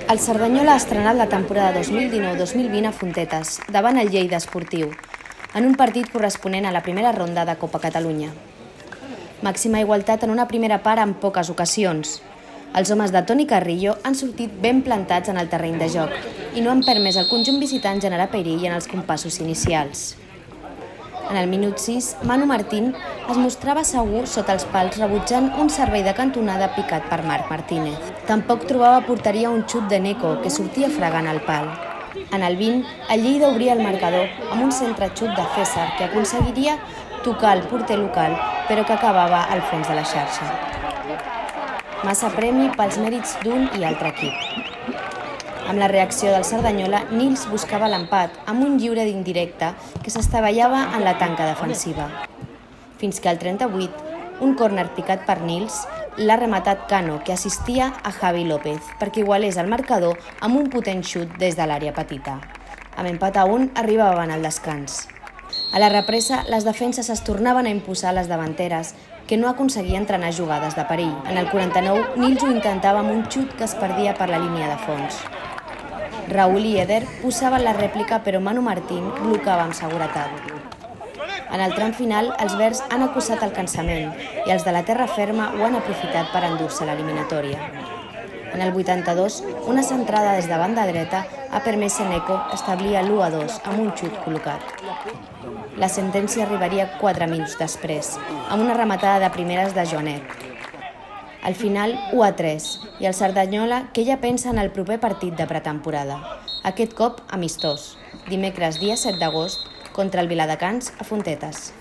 El Cerdanyola ha estrenat la temporada 2019-2020 a Fontetes, davant el Lleida Esportiu, en un partit corresponent a la primera ronda de Copa Catalunya. Màxima igualtat en una primera part en poques ocasions. Els homes de Toni Carrillo han sortit ben plantats en el terreny de joc i no han permès al conjunt visitant generar perill en els compassos inicials. En el minut 6, Manu Martín es mostrava segur sota els pals rebutjant un servei de cantonada picat per Marc Martínez. Tampoc trobava porteria un xut de Neco, que sortia fregant el pal. En el 20, el Lleida obria el marcador amb un centre-xut de César que aconseguiria tocar el porter local, però que acabava al fons de la xarxa. Massa premi pels mèrits d'un i altre equip. Amb la reacció del Cerdanyola, Nils buscava l'empat amb un lliure d'indirecte que s'estavellava en la tanca defensiva. Fins que al 38, un córner picat per Nils l'ha rematat Cano, que assistia a Javi López, perquè igualés el marcador amb un potent xut des de l'àrea petita. Amb empat a 1 arribaven al descans. A la represa, les defenses es tornaven a imposar a les davanteres, que no aconseguien trenar jugades de perill. En el 49, Nils ho intentava amb un xut que es perdia per la línia de fons. Raúl i Eder posaven la rèplica, però Manu Martín blocava amb seguretat. En el tram final, els verds han acusat el cansament i els de la terra ferma ho han aprofitat per endur-se l'eliminatòria. En el 82, una centrada des de banda dreta ha permès Neco establir l'1-2 amb un xut col·locat. La sentència arribaria 4 minuts després, amb una rematada de primeres de Joanet. Al final, 1-3, i el Cerdanyola que ja pensa en el proper partit de pretemporada, aquest cop amistós, dimecres dia 7 d'agost, contra el Viladecans a Fontetes.